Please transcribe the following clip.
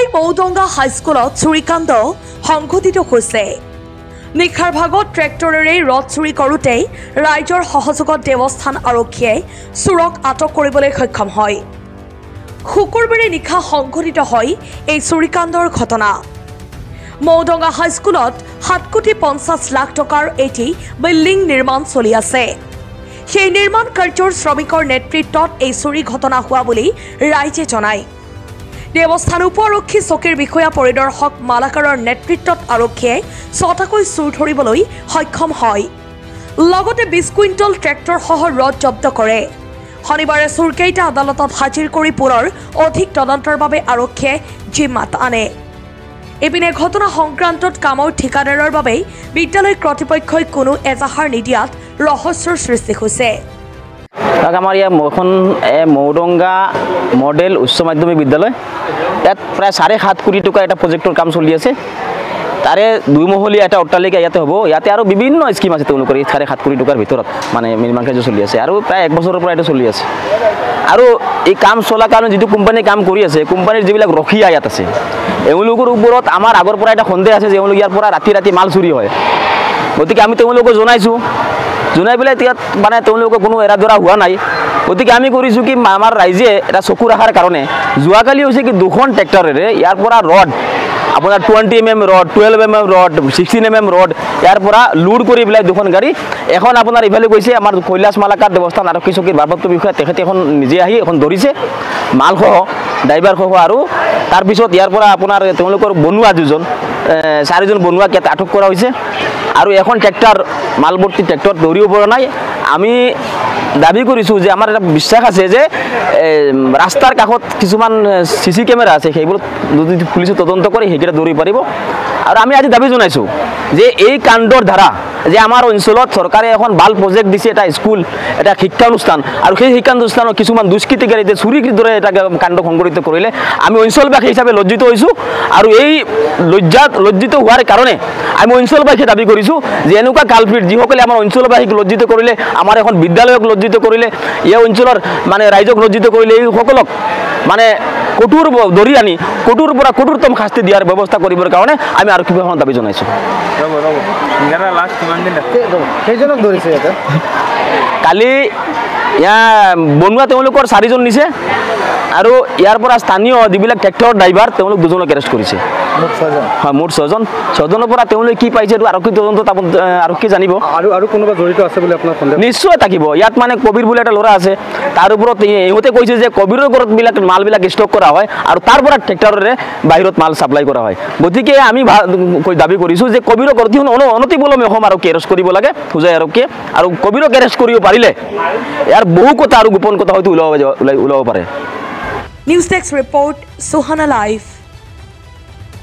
ঢাকাই মৌডঙ্গা হাইস্কুলত চুৰিকাণ্ড সংঘটিত হৈছে। নিশাৰ ভাগত ট্ৰেক্টৰেৰে ৰড চুৰি কৰোঁতেই ৰাইজৰ সহযোগত দেৱস্থান আৰক্ষীয়ে চোৰক আটক কৰিবলৈ সক্ষম হয়। শুকুৰবাৰে নিশা সংঘটিত হয় এই চুৰিকাণ্ডৰ ঘটনা। মৌডঙ্গা হাইস্কুলত 7,50 লাখ টকাৰ এটি বিল্ডিং নিৰ্মাণ চলি আছে। সেই নিৰ্মাণ কাৰ্যৰ শ্ৰমিকৰ নেতৃত্বত এই চুৰি ঘটনা হোৱা বুলি ৰাইজে জনায়। দেৱস্থান উপ আৰক্ষী চকীৰ বিষয়া পৰিদৰ্শক মালাকাৰৰ নেতৃত্বত আৰক্ষীয়ে 6টাকৈ চুৰ ধৰিবলৈ সক্ষম হয়। লগতে 20 কুইণ্টল ট্ৰেক্টৰসহ ৰড জব্দ কৰে। শনিবাৰে চুৰকেইটা আদালতত হাজিৰ কৰি পুনৰ অধিক তদন্তৰ বাবে আৰক্ষীয়ে জিম্মাত আনে। ইপিনে ঘটনা সংক্ৰান্তত কামৰ ঠিকাদাৰৰ বাবে বিদ্যালয় কৰ্তৃপক্ষই কোনো এজাহাৰ নিদিয়াত ৰহস্যৰ সৃষ্টি হৈছে। আমাৰ ইয়াত এখন মৌডঙ্গা মডেল উচ্চ মাধ্যমিক বিদ্যালয়, ইয়াত প্ৰায় 7.5 কোটি টকা এটা প্ৰজেক্টৰ কাম চলি আছে। তাৰে 2 মহলীয়া এটা অট্টালিকা ইয়াতে হ'ব। ইয়াতে আৰু বিভিন্ন স্কিম আছে তেওঁলোকৰ 7.5 কোটি টকাৰ ভিতৰত মানে নিৰ্মাণ কাৰ্য চলি আছে আৰু প্ৰায় 1 বছৰৰ পৰা এটা চলি আছে। আৰু এই কাম চলাৰ কাৰণে যিটো কোম্পানীয়ে কাম কৰি আছে, কোম্পানীৰ যিবিলাক ৰখীয়া ইয়াত আছে, এওঁলোকৰ ওপৰত আমাৰ আগৰ পৰা এটা সন্দেহ আছে যে এওঁলোক ইয়াৰ পৰা ৰাতি ৰাতি মাল চুৰি হয়। গতিকে আমি তেওঁলোকক জনাইছোঁ, জনাই পেলাই ইয়াত মানে তেওঁলোকৰ কোনো এৰা ধৰা হোৱা নাই। গতিকে আমি কৰিছোঁ কি আমাৰ ৰাইজে এটা চকু ৰখাৰ কাৰণে যোৱাকালি হৈছে কি 2খন ট্ৰেক্টৰেৰে ইয়াৰ পৰা ৰড আপোনাৰ 20 mm rod, 12 mm rod, 16 mm rod ইয়াৰ পৰা লোড কৰি পেলাই 2খন গাড়ী, এখন আপোনাৰ ইফালে গৈছে আমাৰ কৈলাশ মালাকাৰ দেৱস্থান আৰক্ষী চকীৰ ভাৰপ্ৰাপ্ত বিষয়া, তেখেতে এখন নিজে আহি এখন ধৰিছে মালসহ ড্ৰাইভাৰসহ। আৰু তাৰপিছত ইয়াৰ পৰা আপোনাৰ তেওঁলোকৰ বনুৱা 4জন বনুৱাক ইয়াত আটক কৰা হৈছে। আৰু এখন ট্ৰেক্টৰ মালভৰ্তি ট্ৰেক্টৰ দৌৰিব পৰা নাই। আমি দাবী কৰিছোঁ যে আমাৰ এটা বিশ্বাস আছে যে ৰাস্তাৰ কাষত কিছুমান CC কেমেৰা আছে, সেইবোৰত যদি পুলিচে তদন্ত কৰে সেইকেইটা দৌৰিব পাৰিব। আৰু আমি আজি দাবী জনাইছোঁ যে এই কাণ্ডৰ ধাৰা যে আমাৰ অঞ্চলত চৰকাৰে এখন ভাল প্ৰজেক্ট দিছে, এটা স্কুল, এটা শিক্ষানুষ্ঠান, আৰু সেই শিক্ষানুষ্ঠানত কিছুমান দুষ্কৃতিকাৰী চুৰিৰ দৰে এটা কাণ্ড সংঘটিত কৰিলে আমি অঞ্চলবাসী হিচাপে লজ্জিত হৈছোঁ। আৰু এই লজ্জিত হোৱাৰ কাৰণে আমি অঞ্চলবাসীয়ে দাবী কৰিছোঁ যে এনেকুৱা কালপিট যিসকলে আমাৰ অঞ্চলবাসীক লজ্জিত কৰিলে, আমাৰ এখন বিদ্যালয়ক লজ্জিত কৰিলে, এই অঞ্চলৰ মানে ৰাইজক লজ্জিত কৰিলে, এইসকলক মানে কঠোৰ ধৰি আনি কঠোৰ পৰা কঠোৰতম শাস্তি দিয়াৰ ব্যৱস্থা কৰিবৰ কাৰণে আমি আৰক্ষী বিভাগত দাবী জনাইছোঁ। কালি বনুৱা তেওঁলোকৰ 4জন নিছে আৰু ইয়াৰ পৰা স্থানীয় যিবিলাক ট্ৰেক্টৰৰ ড্ৰাইভাৰ তেওঁলোক 2জনক এৰেষ্ট কৰিছে। হয়, মুঠ 6জনৰ পৰা তেওঁলোকে কি পাইছে এইটো আৰক্ষী তদন্তত আৰক্ষী জানিব। আৰু কোনোবা জড়িত আছে বুলি আপোনাৰ সন্দেহ? নিশ্চয় থাকিব। ইয়াত মানে কবিৰ বুলি এটা ল'ৰা আছে, তাৰ ওপৰত ইহঁতে কৈছে যে কবিৰৰ ঘৰত মালবিলাক ষ্টক কৰা হয় আৰু তাৰ পৰা ট্ৰেক্টৰেৰে বাহিৰত মাল ছাপ্লাই কৰা হয়। গতিকে আমি দাবী কৰিছোঁ যে কবিৰৰ ঘৰত অনতিপলমে অসম আৰক্ষী এৰেষ্ট কৰিব লাগে, হোজাই আৰক্ষীয়ে। আৰু কবিৰক এৰেষ্ট কৰিব পাৰিলে ইয়াৰ বহু কথা আৰু গোপন কথা হয়তো ওলাব পাৰে। News desk report, Suhana live.